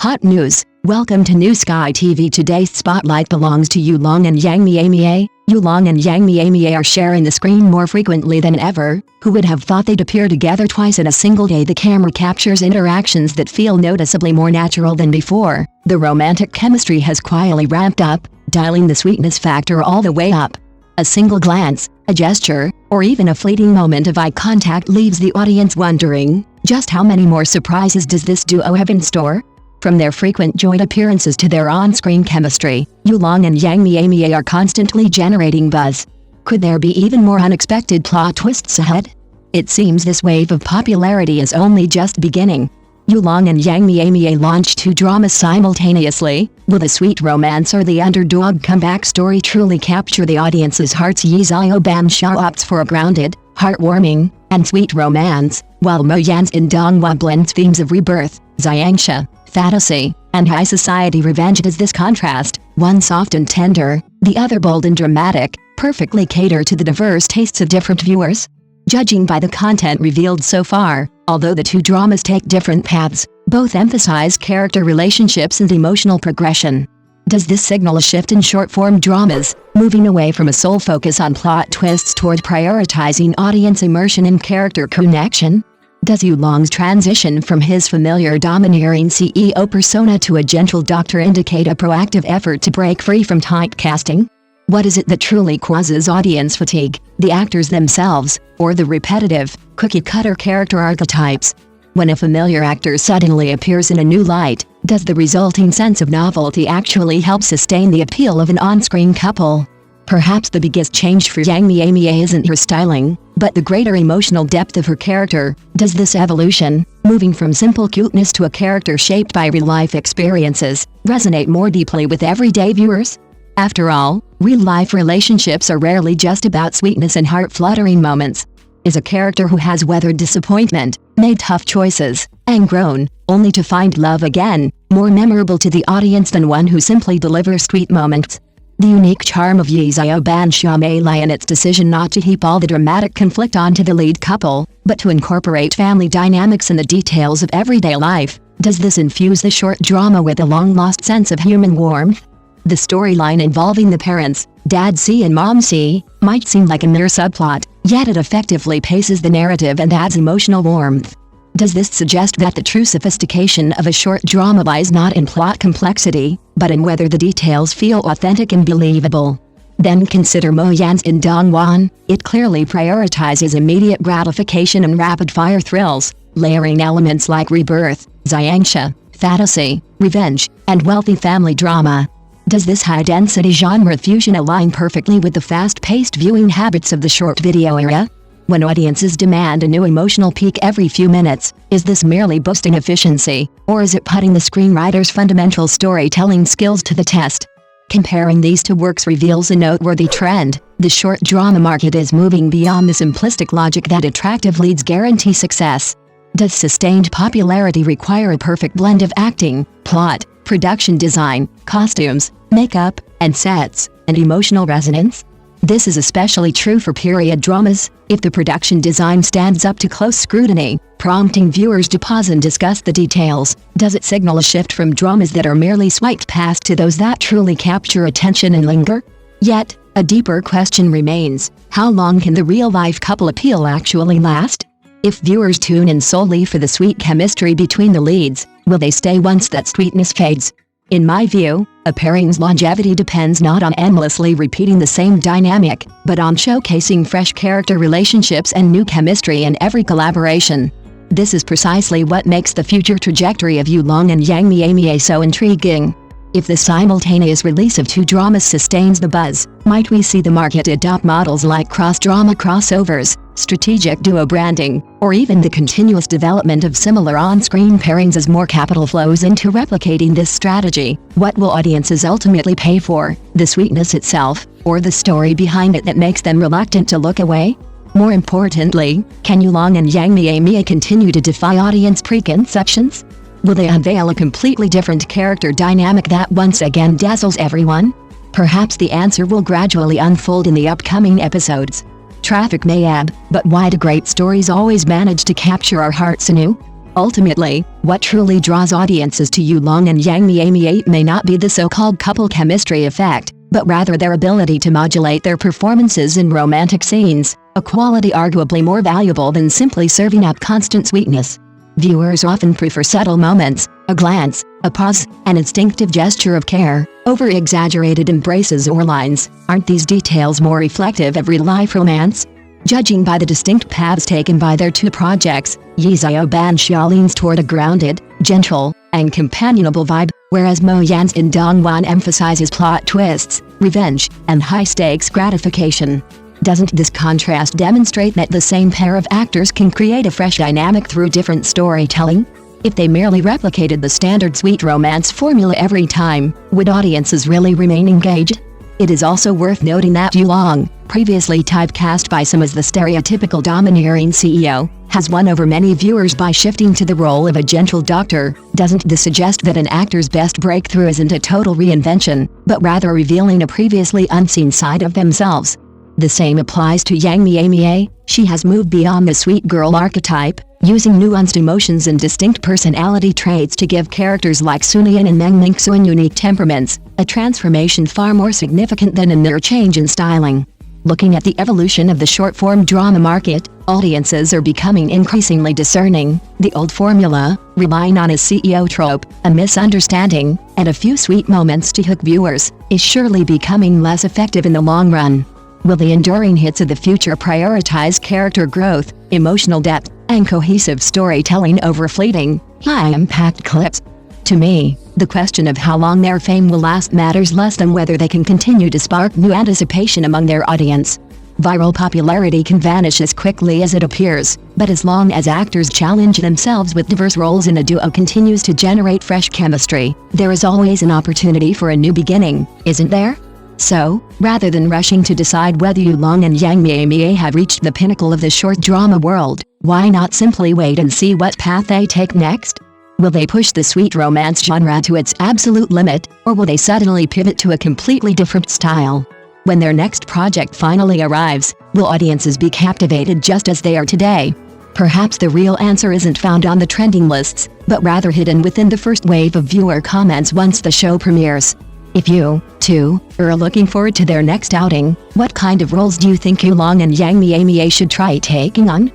Hot news! Welcome to New Sky TV. Today's spotlight belongs to Long and Yang Mie-Mie. Long and Yang Mie-Mie are sharing the screen more frequently than ever. Who would have thought they'd appear together twice in a single day? The camera captures interactions that feel noticeably more natural than before. The romantic chemistry has quietly ramped up, dialing the sweetness factor all the way up. A single glance, a gesture, or even a fleeting moment of eye contact leaves the audience wondering, just how many more surprises does this duo have in store? From their frequent joint appearances to their on-screen chemistry, Long and Yang Mie-Mie are constantly generating buzz. Could there be even more unexpected plot twists ahead? It seems this wave of popularity is only just beginning. Long and Yang Mie-Mie launched 2 dramas simultaneously. Will the sweet romance or the underdog comeback story truly capture the audience's hearts? Yi Xiao Ban Xia opts for a grounded, heartwarming, and sweet romance, while Mo Yan's In Donghua blends themes of rebirth, xiangxia, fantasy, and high society revenge. Does this contrast, one soft and tender, the other bold and dramatic, perfectly cater to the diverse tastes of different viewers? Judging by the content revealed so far, although the 2 dramas take different paths, both emphasize character relationships and emotional progression. Does this signal a shift in short-form dramas, moving away from a sole focus on plot twists toward prioritizing audience immersion and character connection? Does Long's transition from his familiar domineering CEO persona to a gentle doctor indicate a proactive effort to break free from typecasting? What is it that truly causes audience fatigue, the actors themselves, or the repetitive, cookie-cutter character archetypes? When a familiar actor suddenly appears in a new light, does the resulting sense of novelty actually help sustain the appeal of an on-screen couple? Perhaps the biggest change for Yang Mie-Mie isn't her styling, but the greater emotional depth of her character. Does this evolution, moving from simple cuteness to a character shaped by real-life experiences, resonate more deeply with everyday viewers? After all, real-life relationships are rarely just about sweetness and heart-fluttering moments. Is a character who has weathered disappointment, made tough choices, and grown, only to find love again, more memorable to the audience than one who simply delivers sweet moments? The unique charm of Yi Xiao Ban Xia may lie in its decision not to heap all the dramatic conflict onto the lead couple, but to incorporate family dynamics and the details of everyday life. Does this infuse the short drama with a long-lost sense of human warmth? The storyline involving the parents, Dad C and Mom C, might seem like a mere subplot, yet it effectively paces the narrative and adds emotional warmth. Does this suggest that the true sophistication of a short drama lies not in plot complexity, but in whether the details feel authentic and believable? Then consider Mo Yan's In Donghua. It clearly prioritizes immediate gratification and rapid-fire thrills, layering elements like rebirth, xiangxia, fantasy, revenge, and wealthy family drama. Does this high-density genre fusion align perfectly with the fast-paced viewing habits of the short video era? When audiences demand a new emotional peak every few minutes, is this merely boosting efficiency, or is it putting the screenwriter's fundamental storytelling skills to the test? Comparing these 2 works reveals a noteworthy trend. The short drama market is moving beyond the simplistic logic that attractive leads guarantee success. Does sustained popularity require a perfect blend of acting, plot, production design, costumes, makeup, and sets, and emotional resonance? This is especially true for period dramas. If the production design stands up to close scrutiny, prompting viewers to pause and discuss the details, does it signal a shift from dramas that are merely swiped past to those that truly capture attention and linger? Yet, a deeper question remains: how long can the real-life couple appeal actually last? If viewers tune in solely for the sweet chemistry between the leads, will they stay once that sweetness fades? In my view, a pairing's longevity depends not on endlessly repeating the same dynamic, but on showcasing fresh character relationships and new chemistry in every collaboration. This is precisely what makes the future trajectory of Long and Yang Mie-Mie so intriguing. If the simultaneous release of 2 dramas sustains the buzz, might we see the market adopt models like cross-drama crossovers, strategic duo branding, or even the continuous development of similar on-screen pairings as more capital flows into replicating this strategy? What will audiences ultimately pay for, the sweetness itself, or the story behind it that makes them reluctant to look away? More importantly, can Long and Yang Mie-Mie continue to defy audience preconceptions? Will they unveil a completely different character dynamic that once again dazzles everyone? Perhaps the answer will gradually unfold in the upcoming episodes. Traffic may ebb, but why do great stories always manage to capture our hearts anew? Ultimately, what truly draws audiences to You Long and Yang Mie-Mie may not be the so-called couple chemistry effect, but rather their ability to modulate their performances in romantic scenes, a quality arguably more valuable than simply serving up constant sweetness. Viewers often prefer subtle moments, a glance, a pause, an instinctive gesture of care, over exaggerated embraces or lines. Aren't these details more reflective of real-life romance? Judging by the distinct paths taken by their two projects, Ye Xiao Ban Xia leans toward a grounded, gentle, and companionable vibe, whereas Mo Yan's In Dong Wan emphasizes plot twists, revenge, and high-stakes gratification. Doesn't this contrast demonstrate that the same pair of actors can create a fresh dynamic through different storytelling? If they merely replicated the standard sweet romance formula every time, would audiences really remain engaged? It is also worth noting that You Long, previously typecast by some as the stereotypical domineering CEO, has won over many viewers by shifting to the role of a gentle doctor. Doesn't this suggest that an actor's best breakthrough isn't a total reinvention, but rather revealing a previously unseen side of themselves? The same applies to Yang Mie-Mie. She has moved beyond the sweet girl archetype, using nuanced emotions and distinct personality traits to give characters like Sunian and Meng Mingxuan unique temperaments, a transformation far more significant than a mere change in styling. Looking at the evolution of the short-form drama market, audiences are becoming increasingly discerning. The old formula, relying on a CEO trope, a misunderstanding, and a few sweet moments to hook viewers, is surely becoming less effective in the long run. Will the enduring hits of the future prioritize character growth, emotional depth, and cohesive storytelling over fleeting, high-impact clips? To me, the question of how long their fame will last matters less than whether they can continue to spark new anticipation among their audience. Viral popularity can vanish as quickly as it appears, but as long as actors challenge themselves with diverse roles and a duo continues to generate fresh chemistry, there is always an opportunity for a new beginning, isn't there? So, rather than rushing to decide whether You Long and Yang Mie-Mie have reached the pinnacle of the short drama world, why not simply wait and see what path they take next? Will they push the sweet romance genre to its absolute limit, or will they suddenly pivot to a completely different style? When their next project finally arrives, will audiences be captivated just as they are today? Perhaps the real answer isn't found on the trending lists, but rather hidden within the first wave of viewer comments once the show premieres. If you, too, are looking forward to their next outing, what kind of roles do you think You Long and Yang Mie-Mie should try taking on?